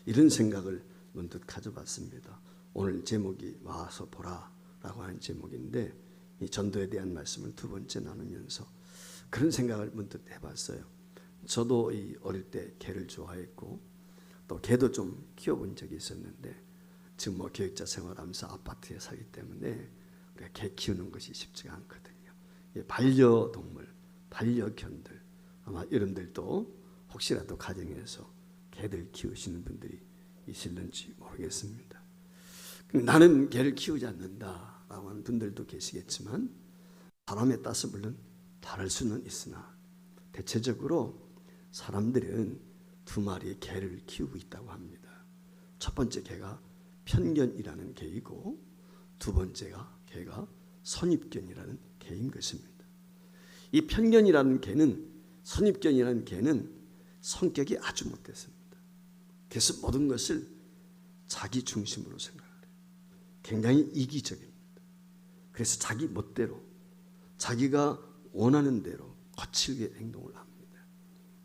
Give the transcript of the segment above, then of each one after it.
이런 생각을 문득 가져봤습니다. 오늘 제목이 와서 보라 라고 하는 제목인데, 이 전도에 대한 말씀을 두 번째 나누면서 그런 생각을 문득 해봤어요. 저도 이 어릴 때 개를 좋아했고 또 개도 좀 키워본 적이 있었는데, 지금 뭐 교육자 생활하면서 아파트에 살기 때문에 우리가 개 키우는 것이 쉽지가 않거든요. 반려동물, 반려견들, 아마 여러분들도 혹시라도 가정에서 개들 키우시는 분들이 있을는지 모르겠습니다. 나는 개를 키우지 않는다라고 하는 분들도 계시겠지만, 사람에 따라서 물론 다를 수는 있으나 대체적으로 사람들은 두 마리의 개를 키우고 있다고 합니다. 첫 번째 개가 편견이라는 개이고, 두 번째가 개가 선입견이라는 개인 것입니다. 이 편견이라는 개는, 선입견이라는 개는 성격이 아주 못됐습니다. 그래서 모든 것을 자기 중심으로 생각해요. 굉장히 이기적입니다. 그래서 자기 멋대로, 자기가 원하는 대로 거칠게 행동을 합니다.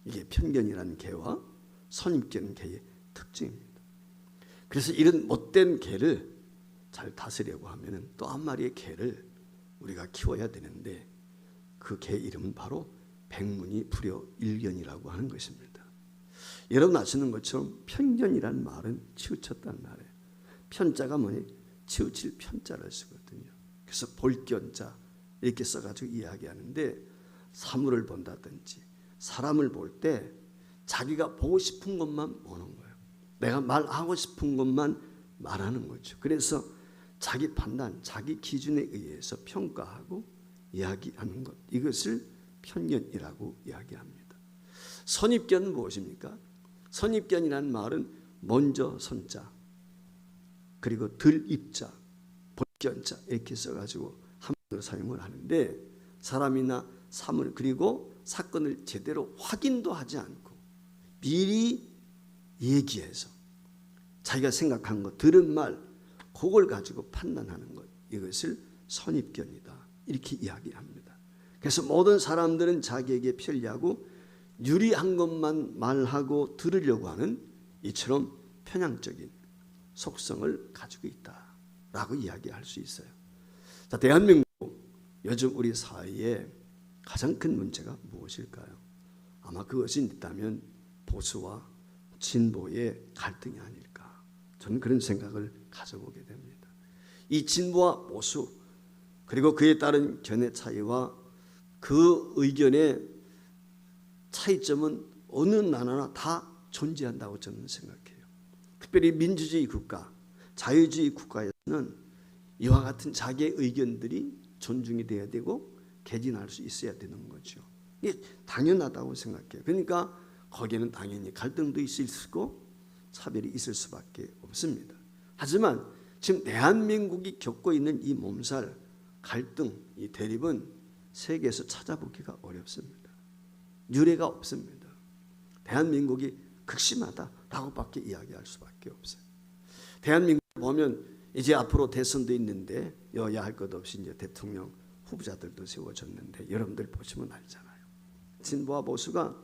이게 편견이라는 개와 선입견 개의 특징입니다. 그래서 이런 못된 개를 잘 다스리려고 하면 또 한 마리의 개를 우리가 키워야 되는데, 그 개 이름은 바로 백문이불여일견이라고 하는 것입니다. 여러분 아시는 것처럼 편견이라는 말은 치우쳤다는 말이에요. 편자가 뭐니? 치우칠 편자를 쓰거든요. 그래서 볼견자 이렇게 써가지고 이야기하는데, 사물을 본다든지 사람을 볼 때 자기가 보고 싶은 것만 보는 거예요. 내가 말하고 싶은 것만 말하는 거죠. 그래서 자기 판단, 자기 기준에 의해서 평가하고 이야기하는 것, 이것을 편견이라고 이야기합니다. 선입견은 무엇입니까? 선입견이라는 말은 먼저 선자, 그리고 들입자, 볼견자 이렇게 써가지고 한문으로 사용을 하는데, 사람이나 사물 그리고 사건을 제대로 확인도 하지 않고 미리 얘기해서 자기가 생각한 것, 들은 말, 그걸 가지고 판단하는 것, 이것을 선입견이다 이렇게 이야기합니다. 그래서 모든 사람들은 자기에게 편리하고 유리한 것만 말하고 들으려고 하는 이처럼 편향적인 속성을 가지고 있다라고 이야기할 수 있어요. 자, 대한민국 요즘 우리 사회에 가장 큰 문제가 무엇일까요? 아마 그것이 있다면 보수와 진보의 갈등이 아닐까, 저는 그런 생각을 가져보게 됩니다. 이 진보와 보수, 그리고 그에 따른 견해 차이와 그 의견의 차이점은 어느 나라나 다 존재한다고 저는 생각해요. 특별히 민주주의 국가, 자유주의 국가에서는 이와 같은 자기의 의견들이 존중이 돼야 되고 개진할 수 있어야 되는 거죠. 이게 당연하다고 생각해요. 그러니까 거기에는 당연히 갈등도 있을 수 있고 차별이 있을 수밖에 없습니다. 하지만 지금 대한민국이 겪고 있는 이 몸살, 갈등, 이 대립은 세계에서 찾아보기가 어렵습니다. 유례가 없습니다. 대한민국이 극심하다라고밖에 이야기할 수밖에 없어요. 대한민국 보면 이제 앞으로 대선도 있는데 여야 할 것 없이 이제 대통령 후보자들도 세워졌는데, 여러분들 보시면 알잖아요. 진보와 보수가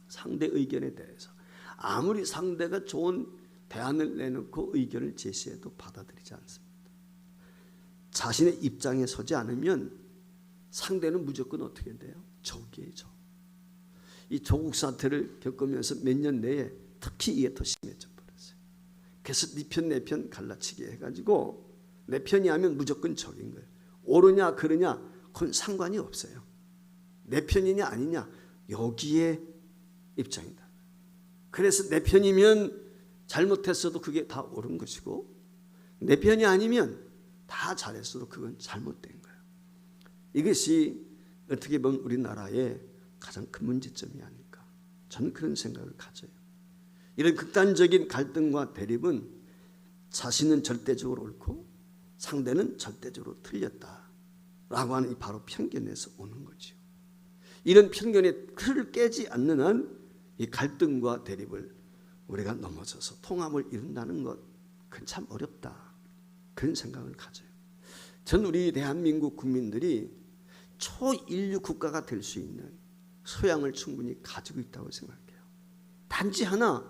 상대 의견에 대해서 아무리 상대가 좋은 대안을 내놓고 의견을 제시해도 받아들이지 않습니다. 자신의 입장에 서지 않으면 상대는 무조건 어떻게 돼요? 적이에요, 적. 이 조국 사태를 겪으면서 몇 년 내에 특히 이게 더 심해져 버렸어요. 그래서 네 편 내 편 갈라치기 해가지고 내 편이 하면 무조건 적인 거예요. 옳으냐 그르냐 그건 상관이 없어요. 내 편이냐 아니냐 여기에 입장이다. 그래서 내 편이면 잘못했어도 그게 다 옳은 것이고, 내 편이 아니면 다 잘했어도 그건 잘못된 거예요. 이것이 어떻게 보면 우리나라의 가장 큰 문제점이 아닐까, 저는 그런 생각을 가져요. 이런 극단적인 갈등과 대립은 자신은 절대적으로 옳고 상대는 절대적으로 틀렸다라고 하는 이 바로 편견에서 오는 거죠. 이런 편견의 틀을 깨지 않는 한 이 갈등과 대립을 우리가 넘어서서 통합을 이룬다는 것, 그건 참 어렵다, 그런 생각을 가져요. 전 우리 대한민국 국민들이 초인류 국가가 될 수 있는 소양을 충분히 가지고 있다고 생각해요. 단지 하나,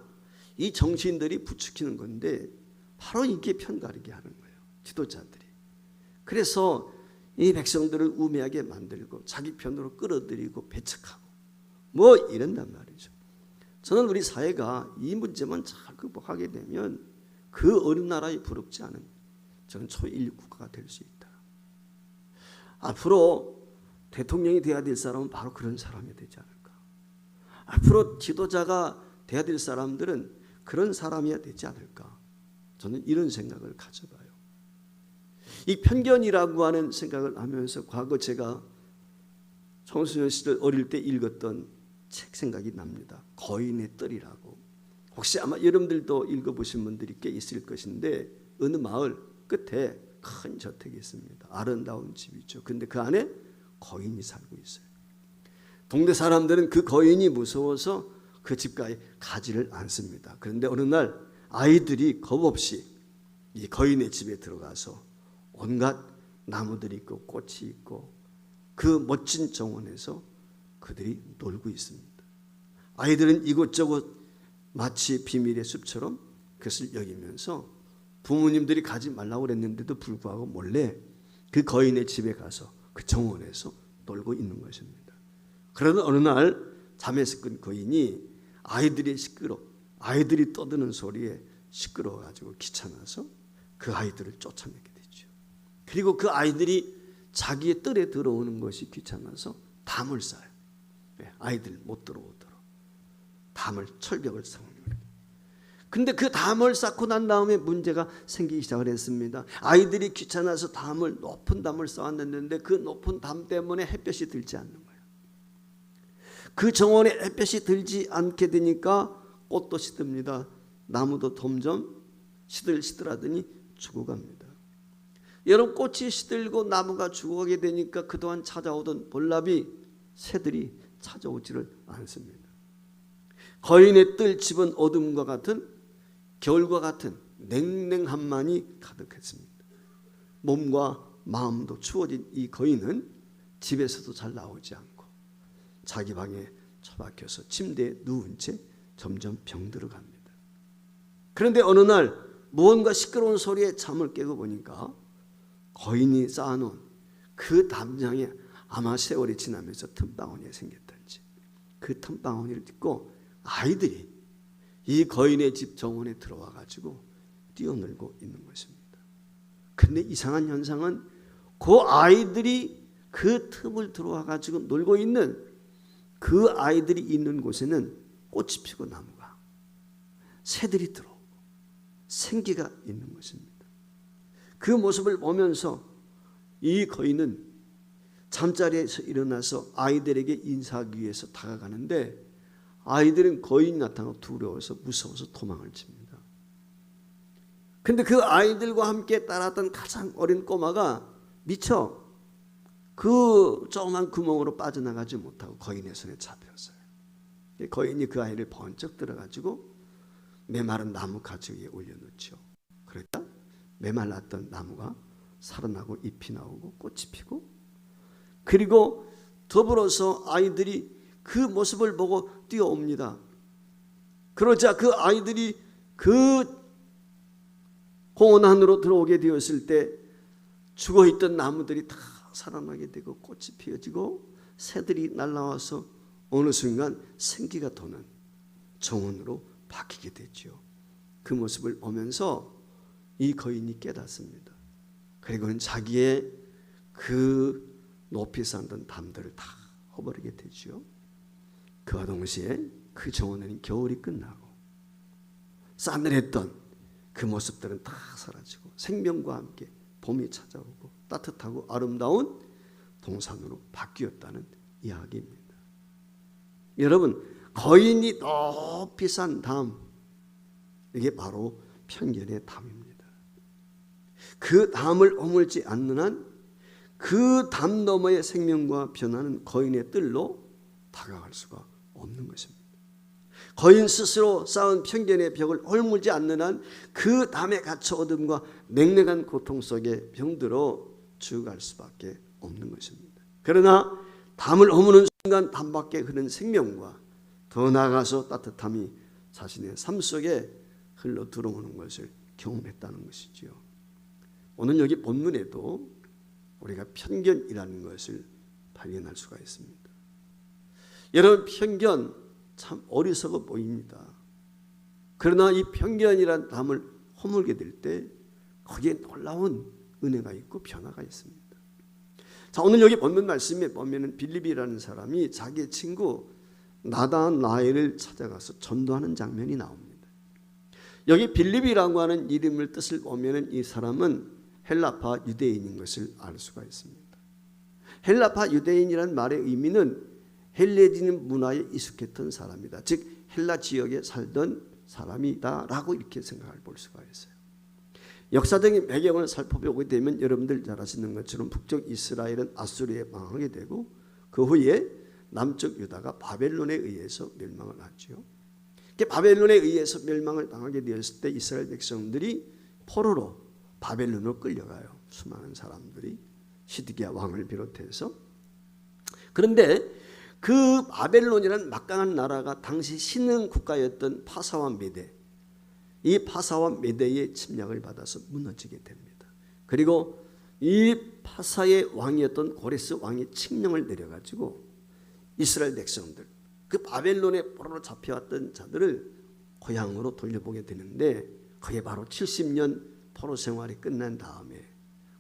이 정치인들이 부추기는 건데 바로 이게 편가르게 하는 거예요. 지도자들이. 그래서 이 백성들을 우매하게 만들고 자기 편으로 끌어들이고 배척하고 뭐 이런단 말이죠. 저는 우리 사회가 이 문제만 잘 극복하게 되면 그 어느 나라에 부럽지 않은 저는 초인류 국가가 될 수 있다. 앞으로 대통령이 돼야 될 사람은 바로 그런 사람이 되지 않을까. 앞으로 지도자가 돼야 될 사람들은 그런 사람이야 되지 않을까. 저는 이런 생각을 가져봐요. 이 편견이라고 하는 생각을 하면서 과거 제가 청소년 시절 어릴 때 읽었던 책 생각이 납니다. 거인의 뜰이라고. 혹시 아마 여러분들도 읽어보신 분들이 꽤 있을 것인데 어느 마을 끝에 큰 저택이 있습니다. 아름다운 집이죠. 근데 그 안에 거인이 살고 있어요. 동네 사람들은 그 거인이 무서워서 그 집가에 가지를 않습니다. 그런데 어느 날 아이들이 겁없이 이 거인의 집에 들어가서 온갖 나무들이 있고 꽃이 있고 그 멋진 정원에서 그들이 놀고 있습니다. 아이들은 이곳저곳 마치 비밀의 숲처럼 그것을 여기면서 부모님들이 가지 말라고 그랬는데도 불구하고 몰래 그 거인의 집에 가서 그 정원에서 놀고 있는 것입니다. 그러던 어느 날 잠에서 끈 거인이 아이들이 떠드는 소리에 시끄러워가지고 귀찮아서 그 아이들을 쫓아내게 되죠. 그리고 그 아이들이 자기의 뜰에 들어오는 것이 귀찮아서 담을 쌓아요. 아이들 못 들어오도록 담을 철벽을 쌓는 거예요. 근데 그 담을 쌓고 난 다음에 문제가 생기기 시작을 했습니다. 아이들이 귀찮아서 높은 담을 쌓았는데 그 높은 담 때문에 햇볕이 들지 않는 거예요. 그 정원에 햇볕이 들지 않게 되니까 꽃도 시듭니다. 나무도 점점 시들시들하더니 죽어갑니다. 여러분, 꽃이 시들고 나무가 죽어가게 되니까 그동안 찾아오던 볼나비 새들이 찾아오지를 않습니다. 거인의 뜰 집은 어둠과 같은 겨울과 같은 냉랭함만이 가득했습니다. 몸과 마음도 추워진 이 거인은 집에서도 잘 나오지 않고 자기 방에 처박혀서 침대에 누운 채 점점 병들어갑니다. 그런데 어느 날 무언가 시끄러운 소리에 잠을 깨고 보니까 거인이 쌓아놓은 그 담장에 아마 세월이 지나면서 틈바구니가 생겼던지 그 틈바구니를 딛고 아이들이 이 거인의 집 정원에 들어와 가지고 뛰어놀고 있는 것입니다. 그런데 이상한 현상은 그 아이들이 그 틈을 들어와 가지고 놀고 있는 그 아이들이 있는 곳에는 꽃이 피고 나무가 새들이 들어오고 생기가 있는 것입니다. 그 모습을 보면서 이 거인은 잠자리에서 일어나서 아이들에게 인사하기 위해서 다가가는데 아이들은 거인이 나타나고 두려워서 무서워서 도망을 칩니다. 그런데 그 아이들과 함께 따랐던 가장 어린 꼬마가 미처 그 조그만 구멍으로 빠져나가지 못하고 거인의 손에 잡혔어요. 거인이 그 아이를 번쩍 들어가지고 메마른 나무 가지 위에 올려놓죠. 그러다 메말랐던 나무가 살아나고 잎이 나오고 꽃이 피고 그리고 더불어서 아이들이 그 모습을 보고 뛰어옵니다. 그러자 그 아이들이 그 공원 안으로 들어오게 되었을 때 죽어있던 나무들이 다 살아나게 되고 꽃이 피어지고 새들이 날아와서 어느 순간 생기가 도는 정원으로 바뀌게 됐죠. 그 모습을 보면서 이 거인이 깨닫습니다. 그리고는 자기의 그 높이 쌓던 담들을 다 허버리게 되죠. 그와 동시에 그 정원에는 겨울이 끝나고 싸늘했던 그 모습들은 다 사라지고 생명과 함께 봄이 찾아오고 따뜻하고 아름다운 동산으로 바뀌었다는 이야기입니다. 여러분, 거인이 높이 산 담, 이게 바로 편견의 담입니다. 그 담을 허물지 않는 한 그 담 너머의 생명과 변화는 거인의 뜰로 다가갈 수가 없는 것입니다. 거인 스스로 쌓은 편견의 벽을 헐물지 않는 한 그 담에 갇혀 어둠과 냉랭한 고통 속에 병들어 죽어갈 수밖에 없는 것입니다. 그러나 담을 허무는 순간 담 밖에 흐르는 생명과 더 나아가서 따뜻함이 자신의 삶 속에 흘러 들어오는 것을 경험했다는 것이지요. 오늘 여기 본문에도 우리가 편견이라는 것을 발견할 수가 있습니다. 여러분, 편견 참 어리석어 보입니다. 그러나 이 편견이란 담을 허물게 될 때 거기에 놀라운 은혜가 있고 변화가 있습니다. 자, 오늘 여기 본문 말씀에 보면은 빌립이라는 사람이 자기의 친구 나다나엘을 찾아가서 전도하는 장면이 나옵니다. 여기 빌립이라고 하는 이름을 뜻을 보면은 이 사람은 헬라파 유대인인 것을 알 수가 있습니다. 헬라파 유대인이라는 말의 의미는 헬레니즘 문화에 익숙했던 사람이다. 즉 헬라 지역에 살던 사람이다라고 이렇게 생각을 볼 수가 있어요. 역사적인 배경을 살펴보게 되면 여러분들 잘 아시는 것처럼 북쪽 이스라엘은 아수르에 망하게 되고 그 후에 남쪽 유다가 바벨론에 의해서 멸망을 하죠. 바벨론에 의해서 멸망을 당하게 되었을 때 이스라엘 백성들이 포로로 바벨론으로 끌려가요. 수많은 사람들이 시드기야 왕을 비롯해서. 그런데 그 바벨론이라는 막강한 나라가 당시 신흥 국가였던 파사와 메데, 이 파사와 메데의 침략을 받아서 무너지게 됩니다. 그리고 이 파사의 왕이었던 고레스 왕이 칙령을 내려가지고 이스라엘 백성들, 그 바벨론에 포로로 잡혀왔던 자들을 고향으로 돌려보게 되는데 그게 바로 70년 포로 생활이 끝난 다음에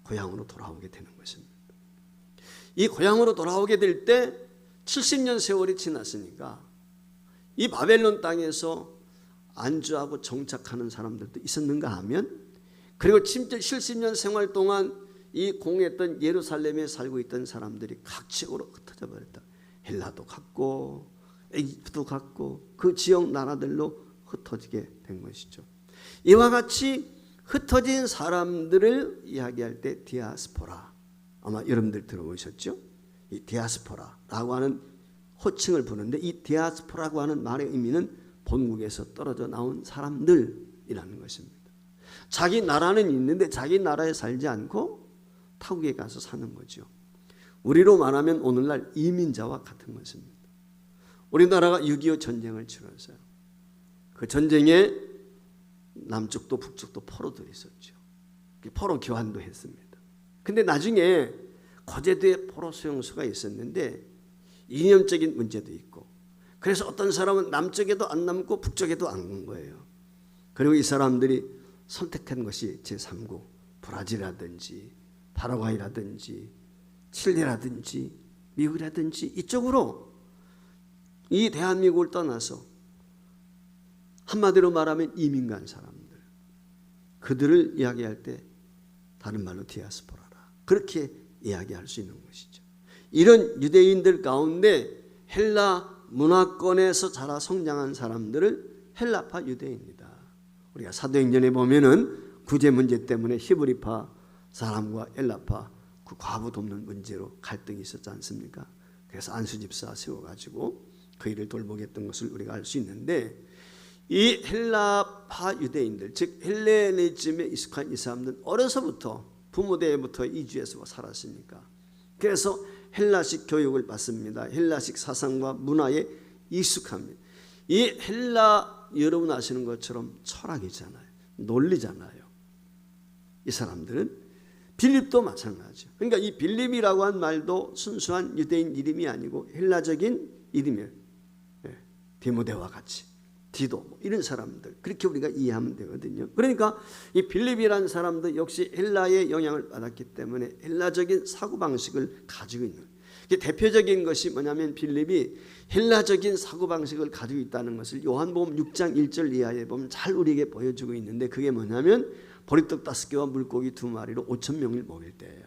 고향으로 돌아오게 되는 것입니다. 이 고향으로 돌아오게 될 때 70년 세월이 지났으니까 이 바벨론 땅에서 안주하고 정착하는 사람들도 있었는가 하면, 그리고 70년 생활 동안 이 공했던 예루살렘에 살고 있던 사람들이 각 지역으로 흩어져 버렸다. 헬라도 갔고 에기프트도 갔고 그 지역 나라들로 흩어지게 된 것이죠. 이와 같이 흩어진 사람들을 이야기할 때 디아스포라, 아마 여러분들 들어보셨죠? 이 디아스포라라고 하는 호칭을 부르는데 이 디아스포라라고 하는 말의 의미는 본국에서 떨어져 나온 사람들이라는 것입니다. 자기 나라는 있는데 자기 나라에 살지 않고 타국에 가서 사는 거죠. 우리로 말하면 오늘날 이민자와 같은 것입니다. 우리나라가 6.25 전쟁을 치렀어요. 그 전쟁에 남쪽도 북쪽도 포로들이 있었죠. 포로 교환도 했습니다. 근데 나중에 거제도에 포로 수용소가 있었는데 이념적인 문제도 있고, 그래서 어떤 사람은 남쪽에도 안 남고 북쪽에도 안 간 거예요. 그리고 이 사람들이 선택한 것이 제3국 브라질이라든지 파라과이라든지 칠레라든지 미국이라든지 이쪽으로 이 대한민국을 떠나서 한마디로 말하면 이민 간 사람들, 그들을 이야기할 때 다른 말로 디아스포라라, 그렇게 이야기할 수 있는 것이죠. 이런 유대인들 가운데 헬라 문화권에서 자라 성장한 사람들을 헬라파 유대인이다. 우리가 사도행전에 보면은 구제 문제 때문에 히브리파 사람과 헬라파 그 과부 돕는 문제로 갈등이 있었지 않습니까? 그래서 안수집사 세워가지고 그 일을 돌보겠던 것을 우리가 알 수 있는데, 이 헬라파 유대인들, 즉 헬레니즘에 익숙한 이 사람들은 어려서부터 부모 대부터 이주해서 살았으니까 그래서 헬라식 교육을 받습니다. 헬라식 사상과 문화에 익숙합니다. 이 헬라, 여러분 아시는 것처럼 철학이잖아요. 논리잖아요. 이 사람들은 빌립도 마찬가지죠. 그러니까 이 빌립이라고 한 말도 순수한 유대인 이름이 아니고 헬라적인 이름이에요. 디모데와 같이 디도 뭐 이런 사람들, 그렇게 우리가 이해하면 되거든요. 그러니까 이 빌립이라는 사람도 역시 헬라의 영향을 받았기 때문에 헬라적인 사고방식을 가지고 있는, 대표적인 것이 뭐냐면 빌립이 헬라적인 사고방식을 가지고 있다는 것을 요한복음 6장 1절 이하에 보면 잘 우리에게 보여주고 있는데, 그게 뭐냐면 보리떡 5개와 물고기 2마리로 5,000명을 먹일 때예요.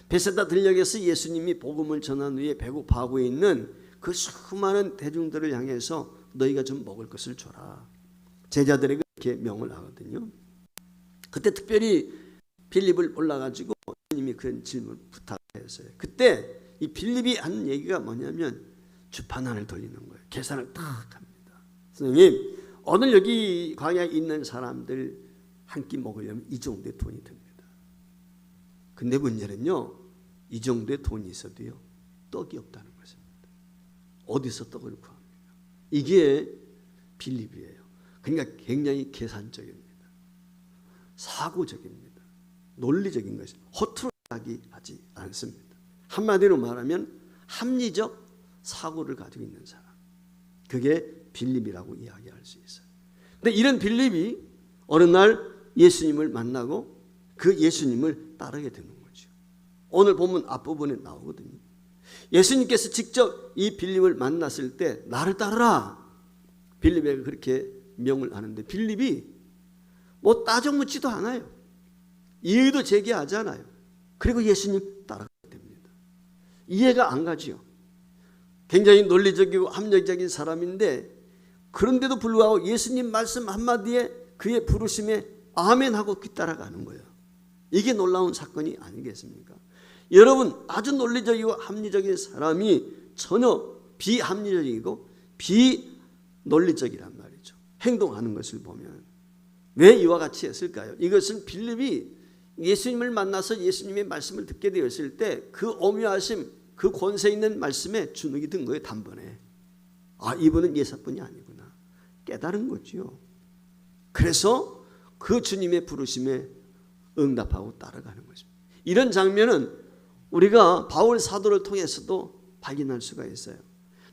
베세다 들녘에서 예수님이 복음을 전한 후에 배고파하고 있는 그 수많은 대중들을 향해서 너희가 좀 먹을 것을 줘라, 제자들에게 이렇게 명을 하거든요. 그때 특별히 빌립을 올라가지고 예수님이 그런 질문을 부탁했어요. 그때 이 빌립이 하는 얘기가 뭐냐면 주판안을 돌리는 거예요. 계산을 딱 합니다. 선생님, 오늘 여기 광야에 있는 사람들 한 끼 먹으려면 이 정도의 돈이 듭니다. 근데 문제는요, 이 정도의 돈이 있어도요 떡이 없다는 것입니다. 어디서 떡을 구합니까? 이게 빌립이에요. 그러니까 굉장히 계산적입니다. 사고적입니다. 논리적인 것이 허투루 이야기하지 않습니다. 한마디로 말하면 합리적 사고를 가지고 있는 사람. 그게 빌립이라고 이야기할 수 있어요. 근데 이런 빌립이 어느 날 예수님을 만나고 그 예수님을 따르게 되는 거죠. 오늘 본문 앞부분에 나오거든요. 예수님께서 직접 이 빌립을 만났을 때 나를 따르라. 빌립에게 그렇게 명을 하는데 빌립이 뭐 따져묻지도 않아요. 이의도 제기하지 않아요. 그리고 예수님 따라가게 됩니다. 이해가 안 가지요. 굉장히 논리적이고 합리적인 사람인데 그런데도 불구하고 예수님 말씀 한마디에 그의 부르심에 아멘하고 따라가는 거예요. 이게 놀라운 사건이 아니겠습니까? 여러분, 아주 논리적이고 합리적인 사람이 전혀 비합리적이고 비논리적이란 말이죠. 행동하는 것을 보면 왜 이와 같이 했을까요? 이것은 빌립이 예수님을 만나서 예수님의 말씀을 듣게 되었을 때 그 오묘하심, 그 권세 있는 말씀에 주눅이 든 거예요. 단번에. 아, 이분은 예사뿐이 아니구나. 깨달은 거죠. 그래서 그 주님의 부르심에 응답하고 따라가는 것입니다. 이런 장면은 우리가 바울 사도를 통해서도 발견할 수가 있어요.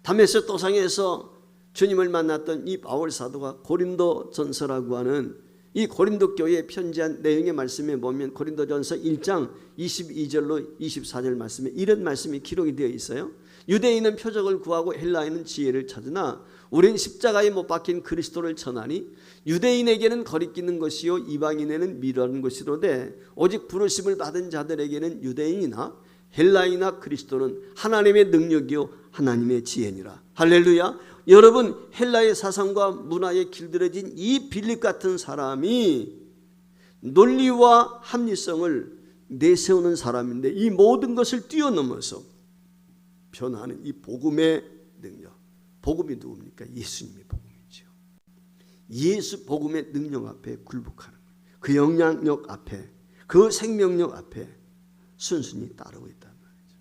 다메섹 도상에서 주님을 만났던 이 바울 사도가 고린도 전서라고 하는 이 고린도 교회에 편지한 내용의 말씀에 보면 고린도전서 1장 22절로 24절 말씀에 이런 말씀이 기록이 되어 있어요. 유대인은 표적을 구하고 헬라인은 지혜를 찾으나 우린 십자가에 못 박힌 그리스도를 전하니 유대인에게는 거리끼는 것이요 이방인에는 미련한 것이로되 오직 부르심을 받은 자들에게는 유대인이나 헬라이나 그리스도는 하나님의 능력이요 하나님의 지혜니라. 할렐루야. 여러분, 헬라의 사상과 문화에 길들여진 이 빌립 같은 사람이 논리와 합리성을 내세우는 사람인데 이 모든 것을 뛰어넘어서 변화하는 이 복음의 능력. 복음이 누굽니까? 예수님의 복음이죠. 예수 복음의 능력 앞에 굴복하는 거예요. 그 영향력 앞에, 그 생명력 앞에 순순히 따르고 있단 말이죠.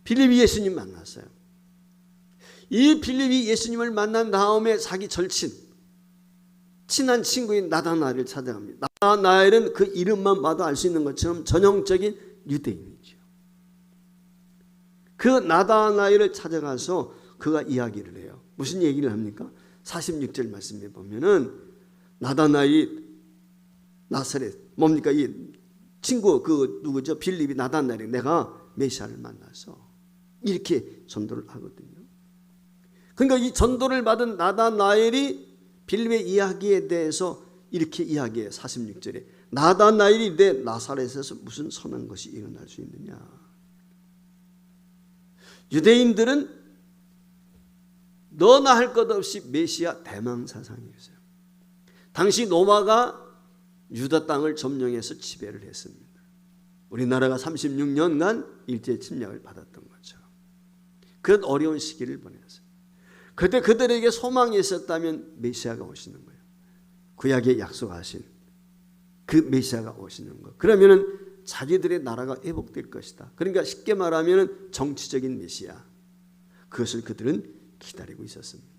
빌립이 예수님 만났어요. 이 빌립이 예수님을 만난 다음에 자기 절친, 친한 친구인 나다나엘을 찾아갑니다. 나다나엘은 그 이름만 봐도 알 수 있는 것처럼 전형적인 유대인이죠. 그 나다나엘을 찾아가서 그가 이야기를 해요. 무슨 얘기를 합니까? 46절 말씀에 보면은 나다나엘이 나사렛 뭡니까? 이 친구 그 누구죠? 빌립이 나다나엘이 내가 메시아를 만나서 이렇게 전도를 하거든요. 그러니까 이 전도를 받은 나다나엘이 빌립의 이야기에 대해서 이렇게 이야기해요. 46절에 나다나엘이 내 나사렛에서 무슨 선한 것이 일어날 수 있느냐. 유대인들은 너나 할 것 없이 메시아 대망 사상이었어요. 당시 로마가 유다 땅을 점령해서 지배를 했습니다. 우리나라가 36년간 일제 침략을 받았던 것처럼 그런 어려운 시기를 보냈어요. 그때 그들에게 소망이 있었다면 메시아가 오시는 거예요. 구약에 약속하신 그 메시아가 오시는 거. 그러면은 자기들의 나라가 회복될 것이다. 그러니까 쉽게 말하면 정치적인 메시아. 그것을 그들은 기다리고 있었습니다.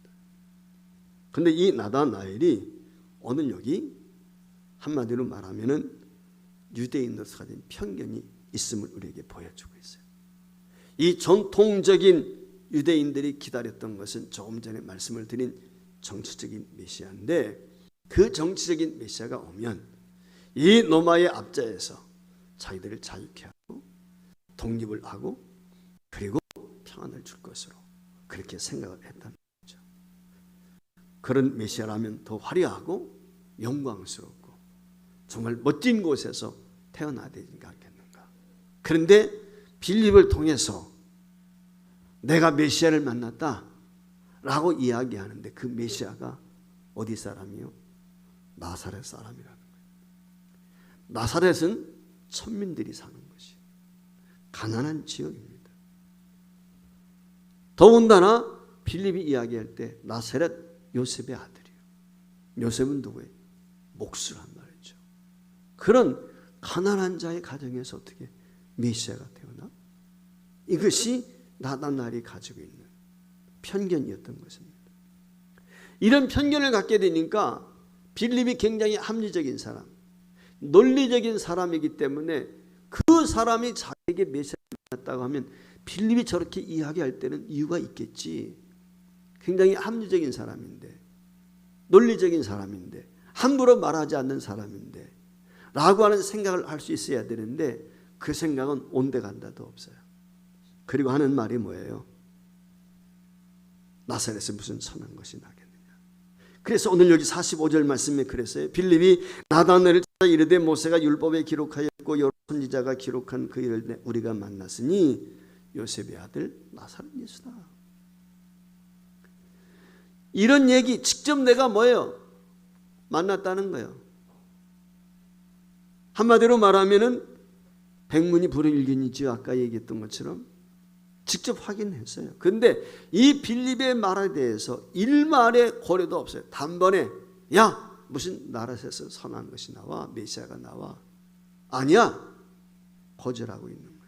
그런데 이 나다나엘이 오늘 여기 한마디로 말하면 유대인으로서 가진 편견이 있음을 우리에게 보여주고 있어요. 이 전통적인 유대인들이 기다렸던 것은 조금 전에 말씀을 드린 정치적인 메시아인데 그 정치적인 메시아가 오면 이 로마의 압제에서 자기들을 자유케 하고 독립을 하고 그리고 평안을 줄 것으로 그렇게 생각을 했다는 거죠. 그런 메시아라면 더 화려하고 영광스럽고 정말 멋진 곳에서 태어나야 되지 않겠는가. 그런데 빌립을 통해서 내가 메시아를 만났다 라고 이야기하는데 그 메시아가 어디 사람이요? 나사렛 사람이라는 거예요. 나사렛은 천민들이 사는 것이 가난한 지역입니다. 더군다나 빌립이 이야기할 때 나사렛 요셉의 아들이에요. 요셉은 누구예요? 목수란 말이죠. 그런 가난한 자의 가정에서 어떻게 메시아가 태어나? 이것이 나다나엘이 가지고 있는 편견이었던 것입니다. 이런 편견을 갖게 되니까 빌립이 굉장히 합리적인 사람, 논리적인 사람이기 때문에 그 사람이 자기에게 메시지를 받았다고 하면 빌립이 저렇게 이야기할 때는 이유가 있겠지. 굉장히 합리적인 사람인데, 논리적인 사람인데, 함부로 말하지 않는 사람인데 라고 하는 생각을 할 수 있어야 되는데 그 생각은 온데간다도 없어요. 그리고 하는 말이 뭐예요? 나사렛에 무슨 선한 것이 나겠느냐. 그래서 오늘 여기 45절 말씀에 그랬어요. 빌립이 나다나엘을 찾아 이르되 모세가 율법에 기록하였고 여러 선지자가 기록한 그 일을 우리가 만났으니 요셉의 아들 나사렛 예수다. 이런 얘기 직접 내가 뭐예요? 만났다는 거예요. 한마디로 말하면은 백문이 불여일견이죠. 아까 얘기했던 것처럼 직접 확인했어요. 그런데 이 빌립의 말에 대해서 일말의 고려도 없어요. 단번에 야 무슨 나라에서 선한 것이 나와, 메시아가 나와. 아니야. 거절하고 있는 거예요.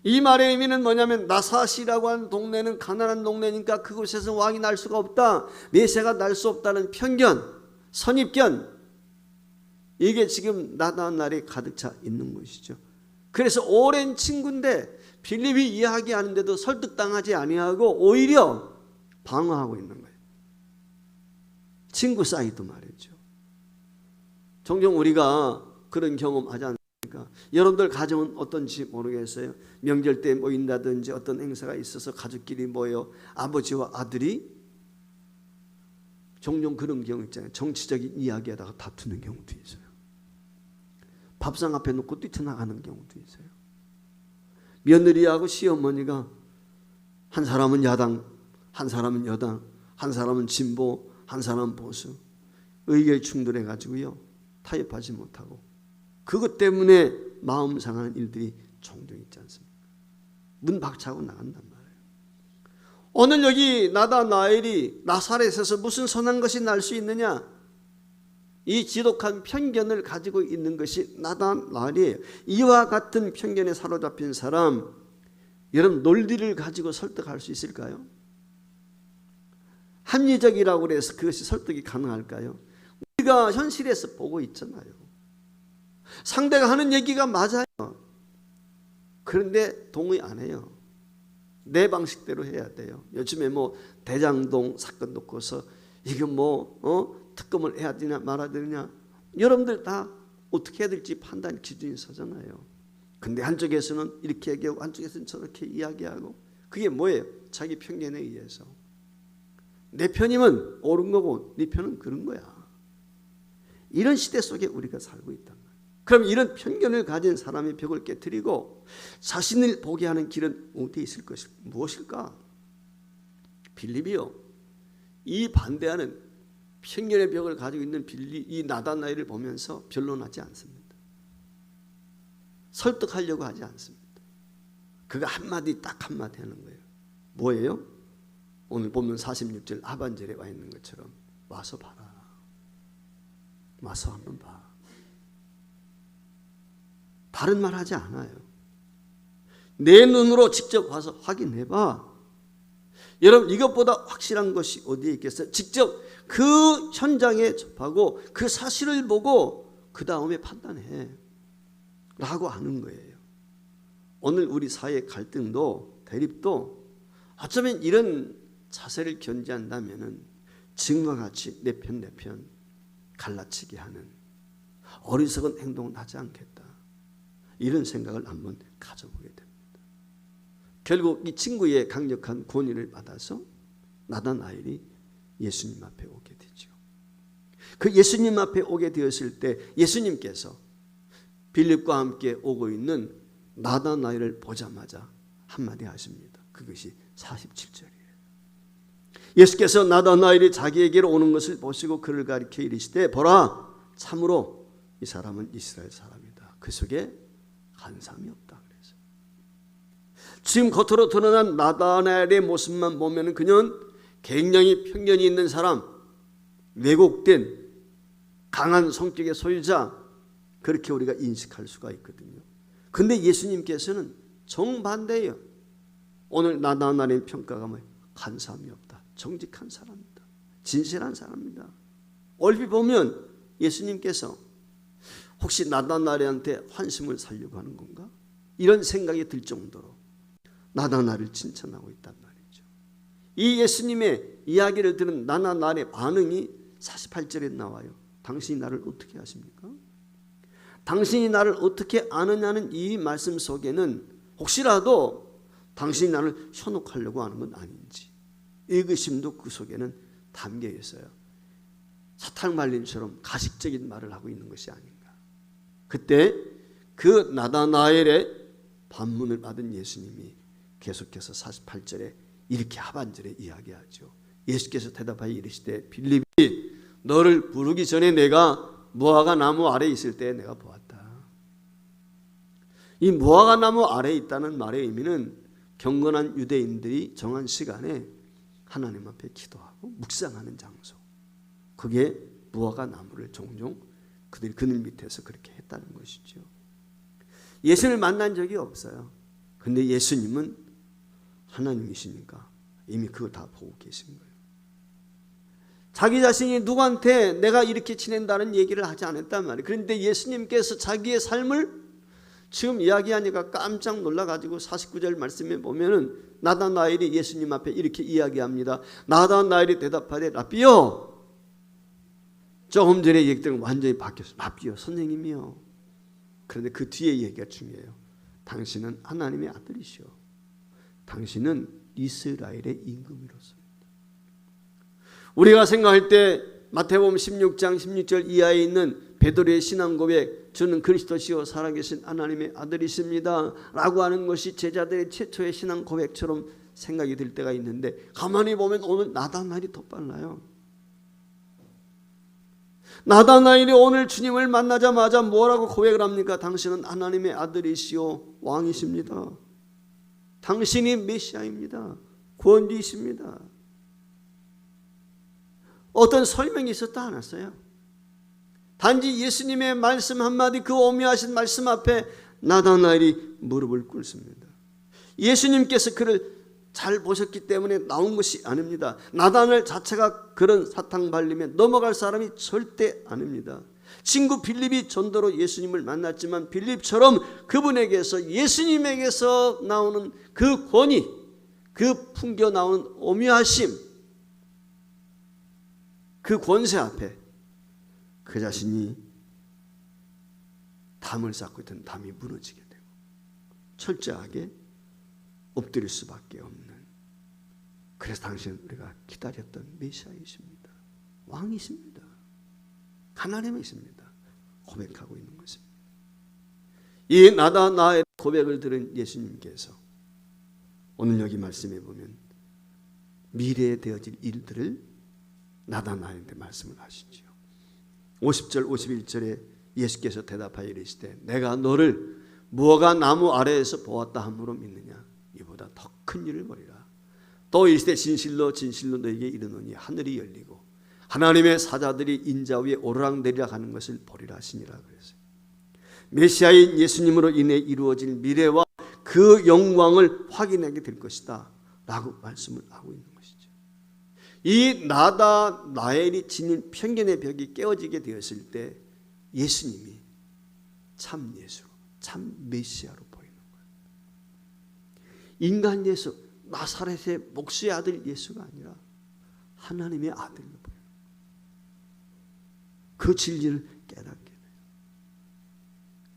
이 말의 의미는 뭐냐면 나사시라고 하는 동네는 가난한 동네니까 그곳에서 왕이 날 수가 없다, 메시아가 날 수 없다는 편견, 선입견, 이게 지금 나다나엘에 가득 차 있는 것이죠. 그래서 오랜 친구인데 빌립이 이야기하는데도 설득당하지 아니하고 오히려 방어하고 있는 거예요. 친구 사이도 말이죠. 종종 우리가 그런 경험하지 않습니까? 여러분들 가정은 어떤지 모르겠어요. 명절 때 모인다든지 어떤 행사가 있어서 가족끼리 모여 아버지와 아들이 종종 그런 경우 있잖아요. 정치적인 이야기하다가 다투는 경우도 있어요. 밥상 앞에 놓고 뛰쳐나가는 경우도 있어요. 며느리하고 시어머니가 한 사람은 야당, 한 사람은 여당, 한 사람은 진보, 한 사람은 보수, 의견 충돌해 가지고요 타협하지 못하고 그것 때문에 마음 상하는 일들이 종종 있지 않습니까? 문 박차고 나간단 말이에요. 오늘 여기 나다나엘이 나사렛에서 무슨 선한 것이 날 수 있느냐? 이 지독한 편견을 가지고 있는 것이 나다나엘이에요. 이와 같은 편견에 사로잡힌 사람, 여러분 논리를 가지고 설득할 수 있을까요? 합리적이라고 해서 그것이 설득이 가능할까요? 우리가 현실에서 보고 있잖아요. 상대가 하는 얘기가 맞아요. 그런데 동의 안 해요. 내 방식대로 해야 돼요. 요즘에 뭐 대장동 사건 놓고서 이거 뭐 특검을 해야 되냐 말아야 되냐, 여러분들 다 어떻게 해야 될지 판단 기준이 서잖아요. 근데 한쪽에서는 이렇게 얘기하고 한쪽에서는 저렇게 이야기하고, 그게 뭐예요? 자기 편견에 의해서. 내 편이면 옳은 거고 네 편은 그런 거야. 이런 시대 속에 우리가 살고 있단 말이에요. 그럼 이런 편견을 가진 사람의 벽을 깨트리고 자신을 보게 하는 길은 어디에 있을 것일까? 무엇일까? 빌립이요, 이 반대하는 편견의 벽을 가지고 있는 빌립, 이 나다나엘을 보면서 변론하지 않습니다. 설득하려고 하지 않습니다. 그가 한마디 딱 한마디 하는 거예요. 뭐예요? 오늘 보면 46절 하반절에 와 있는 것처럼 와서 봐라. 와서 한번 봐. 다른 말 하지 않아요. 내 눈으로 직접 와서 확인해봐. 여러분 이것보다 확실한 것이 어디에 있겠어요? 직접 그 현장에 접하고 그 사실을 보고 그 다음에 판단해 라고 하는 거예요. 오늘 우리 사회의 갈등도 대립도 어쩌면 이런 자세를 견지한다면 지금과 같이 내 편 갈라치게 하는 어리석은 행동은 하지 않겠다, 이런 생각을 한번 가져보게 됩니다. 결국 이 친구의 강력한 권위를 받아서 나다나엘이 예수님 앞에 오게 되죠. 그 예수님 앞에 오게 되었을 때 예수님께서 빌립과 함께 오고 있는 나다나엘을 보자마자 한마디 하십니다. 그것이 47절이에요. 예수께서 나다나엘이 자기에게로 오는 것을 보시고 그를 가리켜 이르시되 보라, 참으로 이 사람은 이스라엘 사람이다. 그 속에 간사함이 없다. 그래서 지금 겉으로 드러난 나다나엘의 모습만 보면 그녀는 굉장히 편견이 있는 사람, 왜곡된 강한 성격의 소유자, 그렇게 우리가 인식할 수가 있거든요. 그런데 예수님께서는 정반대예요. 오늘 나다나엘의 평가가 뭐예요? 간사함이 없다. 정직한 사람이다. 진실한 사람입니다. 얼핏 보면 예수님께서 혹시 나다나엘한테 환심을 살려고 하는 건가? 이런 생각이 들 정도로 나다나엘을 칭찬하고 있단 말이죠. 이 예수님의 이야기를 들은 나다나엘의 반응이 48절에 나와요. 당신이 나를 어떻게 아십니까? 당신이 나를 어떻게 아느냐는 이 말씀 속에는 혹시라도 당신이 나를 현혹하려고 하는 건 아닌지 의구심도 그 속에는 담겨 있어요. 사탕말림처럼 가식적인 말을 하고 있는 것이 아닌가. 그때 그 나다나엘의 반문을 받은 예수님이 계속해서 48절에 이렇게 하반절에 이야기하죠. 예수께서 대답하여 이르시되 빌립이 너를 부르기 전에 내가 무화과 나무 아래에 있을 때 내가 보았다. 이 무화과 나무 아래에 있다는 말의 의미는 경건한 유대인들이 정한 시간에 하나님 앞에 기도하고 묵상하는 장소, 그게 무화과 나무를 종종 그들 그늘 밑에서 그렇게 했다는 것이죠. 예수를 만난 적이 없어요. 근데 예수님은 하나님이시니까 이미 그걸 다 보고 계신 거예요. 자기 자신이 누구한테 내가 이렇게 지낸다는 얘기를 하지 않았단 말이에요. 그런데 예수님께서 자기의 삶을 지금 이야기하니까 깜짝 놀라가지고 49절 말씀에 보면은 나다나엘이 예수님 앞에 이렇게 이야기합니다. 나다나엘이 대답하되 라비요. 조금 전에 얘기들은 완전히 바뀌었어요. 라비요, 선생님이요. 그런데 그 뒤에 얘기가 중요해요. 당신은 하나님의 아들이시오. 당신은 이스라엘의 임금이로서. 우리가 생각할 때 마태복음 16장 16절 이하에 있는 베드로의 신앙 고백, 저는 그리스도시요 살아계신 하나님의 아들이십니다 라고 하는 것이 제자들의 최초의 신앙 고백처럼 생각이 들 때가 있는데, 가만히 보면 오늘 나다나엘이 더 빨라요. 나다나엘이 오늘 주님을 만나자마자 뭐라고 고백을 합니까? 당신은 하나님의 아들이시요 왕이십니다. 당신이 메시아입니다. 구원주이십니다. 어떤 설명이 있었다 않았어요. 단지 예수님의 말씀 한마디, 그 오묘하신 말씀 앞에 나다나엘이 무릎을 꿇습니다. 예수님께서 그를 잘 보셨기 때문에 나온 것이 아닙니다. 나다나엘 자체가 그런 사탕 발림에 넘어갈 사람이 절대 아닙니다. 친구 빌립이 전도로 예수님을 만났지만 빌립처럼 그분에게서, 예수님에게서 나오는 그 권위, 그 풍겨 나오는 오묘하심, 그 권세 앞에 그 자신이 담을 쌓고 있던 담이 무너지게 되고 철저하게 엎드릴 수밖에 없는, 그래서 당신은 우리가 기다렸던 메시아이십니다. 왕이십니다. 하나님이십니다. 고백하고 있는 것입니다. 이 나다나엘의 고백을 들은 예수님께서 오늘 여기 말씀해 보면 미래에 되어질 일들을 나다나엘한테 말씀을 하시죠. 50절 51절에 예수께서 대답하여 이르시되 내가 너를 무화과 나무 아래에서 보았다 함으로 믿느냐? 이보다 더 큰 일을 보리라. 또 이르시되 진실로 진실로 너에게 이르노니 하늘이 열리고 하나님의 사자들이 인자 위에 오르락내리락 하는 것을 보리라 하시니라 그랬어요. 메시아인 예수님으로 인해 이루어질 미래와 그 영광을 확인하게 될 것이다 라고 말씀을 하고 있는 것이죠. 이 나다나엘이 지닌 편견의 벽이 깨어지게 되었을 때 예수님이 참 예수로, 참 메시아로 보이는 거예요. 인간 예수, 나사렛의 목수의 아들 예수가 아니라 하나님의 아들로 보여요. 그 진리를 깨닫게 돼요.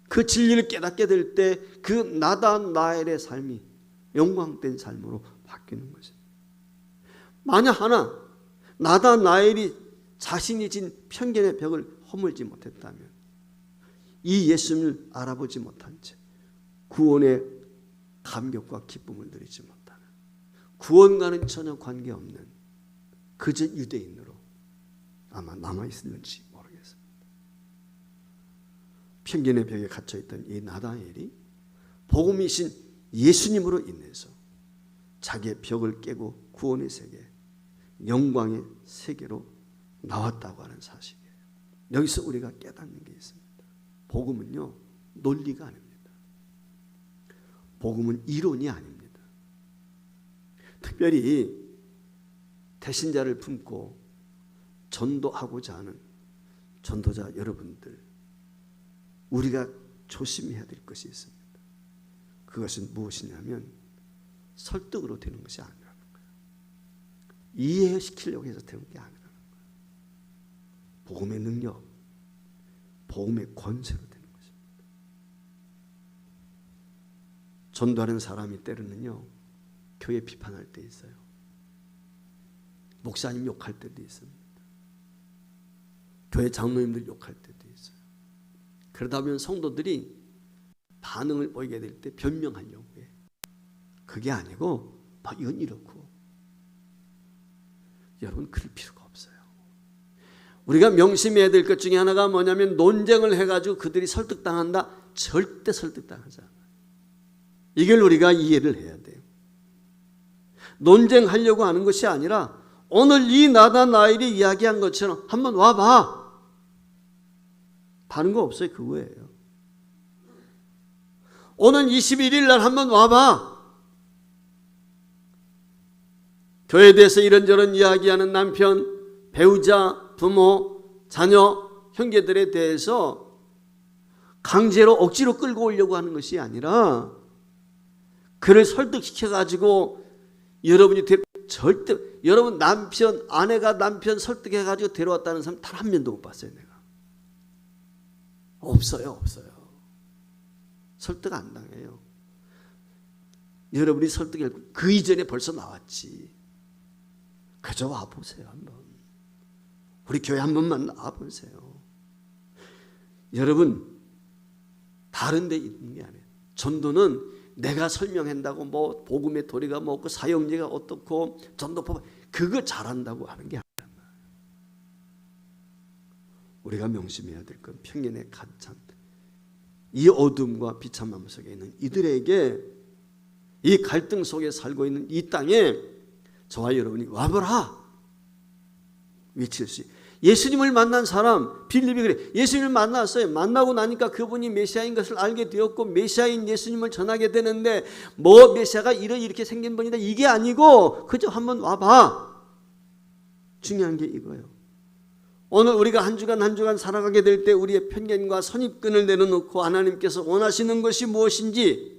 그 진리를 깨닫게 될 때 그 나다나엘의 삶이 영광된 삶으로 바뀌는 것입니다. 만약 하나 나다나엘이 자신이 진 편견의 벽을 허물지 못했다면, 이 예수님을 알아보지 못한 채 구원의 감격과 기쁨을 누리지 못하는, 구원과는 전혀 관계없는 그저 유대인으로 아마 남아있을지 모르겠습니다. 편견의 벽에 갇혀있던 이 나다나엘이 복음이신 예수님으로 인해서 자기의 벽을 깨고 구원의 세계, 영광의 세계로 나왔다고 하는 사실이에요. 여기서 우리가 깨닫는 게 있습니다. 복음은요, 논리가 아닙니다. 복음은 이론이 아닙니다. 특별히 대신자를 품고 전도하고자 하는 전도자 여러분들, 우리가 조심해야 될 것이 있습니다. 그것은 무엇이냐면 설득으로 되는 것이 아니라는 거예요. 이해시키려고 해서 되는 게 아니라는 거예요. 복음의 능력, 복음의 권세로 되는 것입니다. 전도하는 사람이 때로는요, 교회 비판할 때 있어요. 목사님 욕할 때도 있습니다. 교회 장로님들 욕할 때도 있어요. 그러다 보면 성도들이 반응을 보이게 될 때 변명하려고 해. 그게 아니고 이건 이렇고. 여러분, 그럴 필요가 없어요. 우리가 명심해야 될 것 중에 하나가 뭐냐면 논쟁을 해가지고 그들이 설득당한다? 절대 설득당하지 않아요. 이걸 우리가 이해를 해야 돼요. 논쟁하려고 하는 것이 아니라 오늘 이 나다나엘이 이야기한 것처럼 한번 와봐. 다른 거 없어요. 그거예요. 오늘 21일 날 한번 와봐. 교회에 대해서 이런저런 이야기하는 남편, 배우자, 부모, 자녀, 형제들에 대해서 강제로 억지로 끌고 오려고 하는 것이 아니라 그를 설득시켜가지고 여러분이 절대, 여러분 남편, 아내가 남편 설득해가지고 데려왔다는 사람 단 한 명도 못 봤어요. 내가. 없어요. 설득 안 당해요. 여러분이 설득할 그 이전에 벌써 나왔지. 그저 와보세요. 한번. 우리 교회 한 번만 나와보세요. 여러분, 다른 데 있는 게 아니에요. 전도는 내가 설명한다고 뭐 복음의 도리가 뭐고 사형제가 어떻고 전도법 그거 잘한다고 하는 게 아니란 말이에요. 우리가 명심해야 될 건 편견에 갇힌 이 어둠과 비참함 속에 있는 이들에게, 이 갈등 속에 살고 있는 이 땅에 저와 여러분이 와보라 외칠 수 있어요. 예수님을 만난 사람 빌립이 그래. 예수님을 만났어요. 만나고 나니까 그분이 메시아인 것을 알게 되었고 메시아인 예수님을 전하게 되는데 뭐 메시아가 이렇게 생긴 분이다 이게 아니고 그저 한번 와봐. 중요한 게 이거예요. 오늘 우리가 한 주간 살아가게 될 때 우리의 편견과 선입견을 내려놓고 하나님께서 원하시는 것이 무엇인지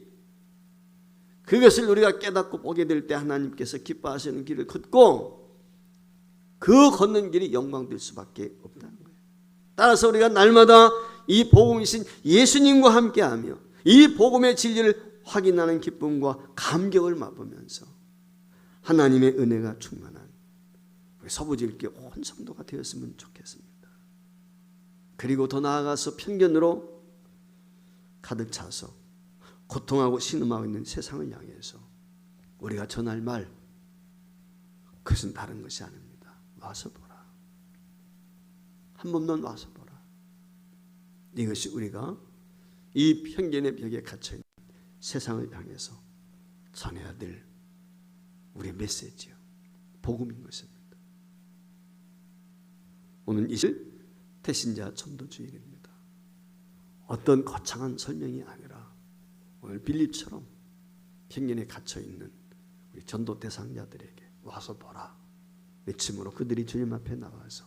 그것을 우리가 깨닫고 보게 될 때 하나님께서 기뻐하시는 길을 걷고 그 걷는 길이 영광될 수밖에 없다는 거예요. 따라서 우리가 날마다 이 복음이신 예수님과 함께하며 이 복음의 진리를 확인하는 기쁨과 감격을 맛보면서 하나님의 은혜가 충만한 우리 서부지일교 온 성도가 되었으면 좋겠습니다. 그리고 더 나아가서 편견으로 가득 차서 고통하고 신음하고 있는 세상을 향해서 우리가 전할 말, 그것은 다른 것이 아닙니다. 와서 보라. 한 번만 와서 보라. 이것이 우리가 이 편견의 벽에 갇혀있는 세상을 향해서 전해야 될 우리의 메시지요. 복음인 것입니다. 오늘 이실 태신자 전도주일입니다. 어떤 거창한 설명이 아니라 오늘 빌립처럼 편견에 갇혀있는 우리 전도 대상자들에게 와서 보라 외침으로 그들이 주님 앞에 나와서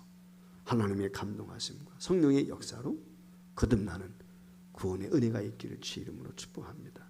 하나님의 감동하심과 성령의 역사로 거듭나는 구원의 은혜가 있기를 주의 이름으로 축복합니다.